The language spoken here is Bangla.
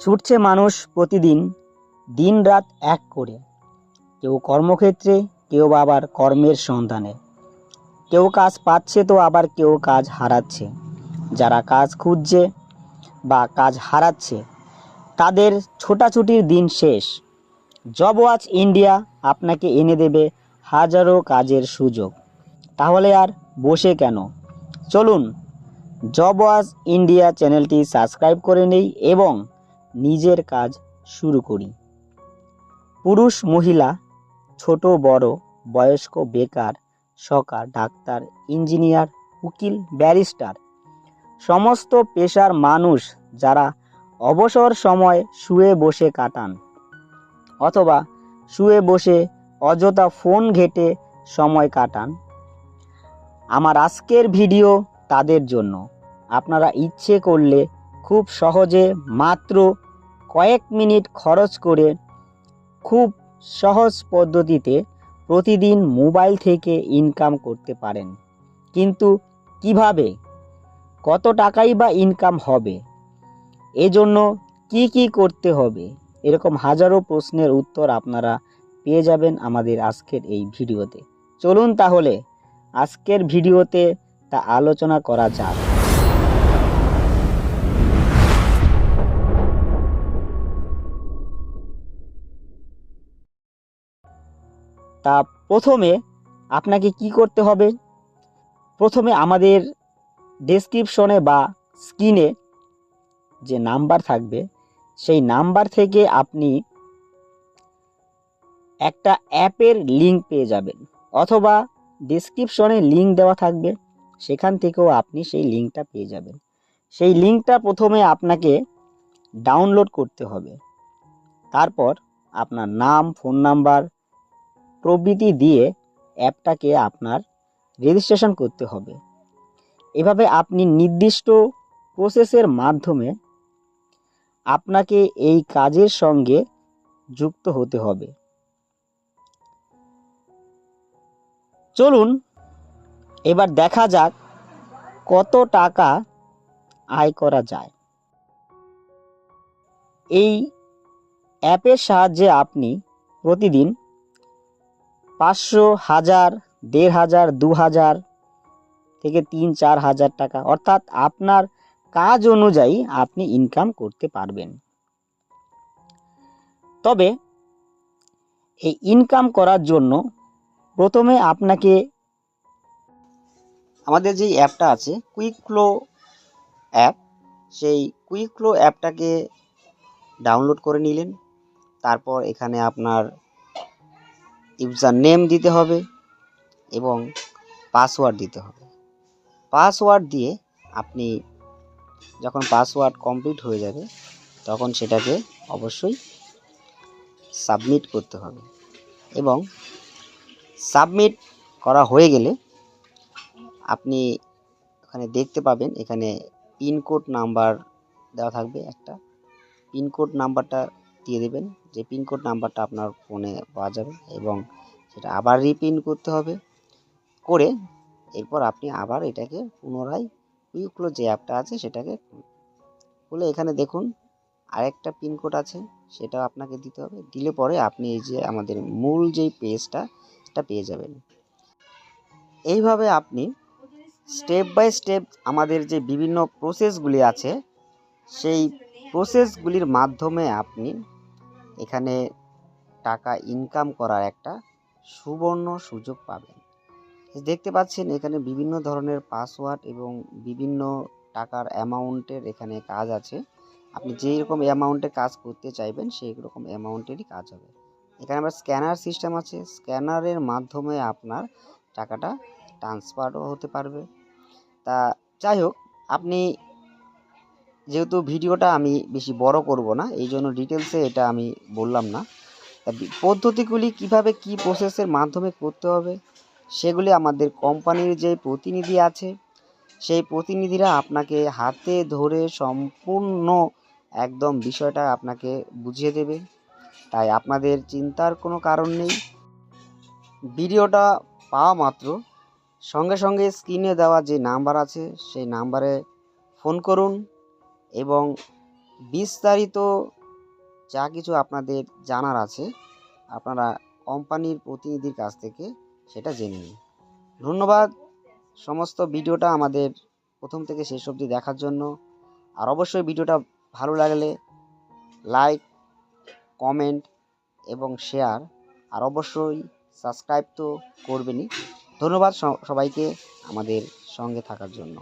ছুটছে মানুষ প্রতিদিন দিন রাত এক করে, কেউ কর্মক্ষেত্রে, কেউ আবার কর্মের সন্ধানে। কেউ কাজ পাচ্ছে তো আবার কেউ কাজ হারাচ্ছে। যারা কাজ খুঁজছে বা কাজ হারাচ্ছে তাদের ছোটাছুটির দিন শেষ। জব ওয়াচ ইন্ডিয়া আপনাকে এনে দেবে হাজারো কাজের সুযোগ। তাহলে আর বসে কেন, চলুন জব ওয়াচ ইন্ডিয়া চ্যানেলটি সাবস্ক্রাইব করে নেই এবং নিজের কাজ শুরু করি। পুরুষ, মহিলা, ছোট বড়, বয়স্ক, বেকার, সরকার, ডাক্তার, ইঞ্জিনিয়ার, উকিল, ব্যারিস্টার, সমস্ত পেশার মানুষ যারা অবসর সময় শুয়ে বসে কাটান অথবা শুয়ে বসে অযথা ফোন ঘেঁটে সময় কাটান, আমার আজকের ভিডিও তাদের জন্য। আপনারা ইচ্ছে করলে খুব সহজে মাত্র কয়েক মিনিট খরচ করে খুব সহজ পদ্ধতিতে প্রতিদিন মোবাইল থেকে ইনকাম করতে পারেন। কিন্তু কিভাবে, কত টাকাই বা ইনকাম হবে, এজন্য কি করতে হবে, এরকম হাজারো প্রশ্নের উত্তর আপনারা পেয়ে যাবেন আমাদের আজকের এই ভিডিওতে। চলুন তাহলে আজকের ভিডিওতে তা আলোচনা করা যাক। তা প্রথমে আপনাকে কি করতে হবে, প্রথমে আমাদের ডেসক্রিপশনে বা স্ক্রিনে যে নাম্বার থাকবে সেই নাম্বার থেকে আপনি একটা অ্যাপের লিংক পেয়ে যাবেন, অথবা ডেসক্রিপশনে লিংক দেওয়া থাকবে, সেখান থেকেও আপনি সেই লিংকটা পেয়ে যাবেন। সেই লিংকটা প্রথমে আপনাকে ডাউনলোড করতে হবে। তারপর আপনার নাম, ফোন নাম্বার প্রভৃতি দিয়ে অ্যাপটাকে আপনার রেজিস্ট্রেশন করতে হবে। এভাবে আপনি নির্দিষ্ট প্রসেসের মাধ্যমে আপনাকে এই কাজের সঙ্গে যুক্ত হতে হবে। চলুন এবার দেখা যাক কত টাকা আয় করা যায়। এই অ্যাপের সাহায্যে আপনি প্রতিদিন 500, 1000, 1500, 2000 থেকে 3-4 হাজার টাকা, অর্থাৎ আপনার কাজ অনুযায়ী আপনি ইনকাম করতে পারবেন। তবে এই ইনকাম করার জন্য প্রথমে আপনাকে আমাদের যে অ্যাপটা আছে কুইক ফ্লো অ্যাপ, সেই কুইক ফ্লো অ্যাপটাকে ডাউনলোড করে নিলেন। তারপর এখানে আপনার ইউজার নেম দিতে হবে এবং পাসওয়ার্ড দিতে হবে। পাসওয়ার্ড দিয়ে আপনি যখন পাসওয়ার্ড কমপ্লিট হয়ে যাবে তখন সেটাকে অবশ্যই সাবমিট করতে হবে এবং সাবমিট করা হয়ে গেলে আপনি এখানে দেখতে পাবেন, এখানে পিনকোড নাম্বার দেওয়া থাকবে, একটা পিনকোড নাম্বারটা দিয়ে দেবেন, যে পিনকোড নাম্বারটা আপনার ফোনে পাওয়া যাবে এবং সেটা আবার রিপিন করতে হবে। করে এরপর আপনি আবার এটাকে পুনরায় কুইকফ্লো যে অ্যাপটা আছে সেটাকে খুলে এখানে দেখুন আরেকটা পিনকোড আছে, সেটা আপনাকে দিতে হবে। দিলে পরে আপনি এই যে আমাদের মূল যেই পেজটা সেটা পেয়ে যাবেন। এইভাবে আপনি স্টেপ বাই স্টেপ আমাদের যে বিভিন্ন প্রসেসগুলি আছে সেই প্রসেসগুলির মাধ্যমে আপনি এখানে টাকা ইনকাম করার একটা সুবর্ণ সুযোগ পাবেন। দেখতে পাচ্ছেন এখানে বিভিন্ন ধরনের পাসওয়ার্ড এবং বিভিন্ন টাকার অ্যামাউন্টের এখানে কাজ আছে। আপনি যেই রকম অ্যামাউন্টে কাজ করতে চাইবেন সেই রকম অ্যামাউন্টেরই কাজ হবে। এখানে আবার স্ক্যানার সিস্টেম আছে, স্ক্যানারের মাধ্যমে আপনার টাকাটা ট্রান্সফারও হতে পারবে। তা যাই হোক, আপনি যেহেতু ভিডিওটা আমি বেশি বড় করব না, এই জন্য ডিটেলসে এটা আমি বললাম না। পদ্ধতিগুলি কিভাবে কি প্রসেসের মাধ্যমে করতে হবে সেগুলি আমাদের কোম্পানির যে প্রতিনিধি আছে সেই প্রতিনিধিরা আপনাকে হাতে ধরে সম্পূর্ণ একদম বিষয়টা আপনাকে বুঝিয়ে দেবে। তাই আপনাদের চিন্তার কোনো কারণ নেই। ভিডিওটা পাওয়া মাত্র সঙ্গে সঙ্গে স্ক্রিনে দেওয়া যে নাম্বার আছে সেই নাম্বারে ফোন করুন এবং বিস্তারিত যা কিছু আপনাদের জানার আছে আপনারা কোম্পানির প্রতিনিধির কাছ থেকে সেটা জেনে নিন। ধন্যবাদ সমস্ত ভিডিওটা আমাদের প্রথম থেকে শেষ অবধি দেখার জন্য। আর অবশ্যই ভিডিওটা ভালো লাগলে লাইক, কমেন্ট এবং শেয়ার, আর অবশ্যই সাবস্ক্রাইব তো করবেনই। ধন্যবাদ সবাইকে আমাদের সঙ্গে থাকার জন্য।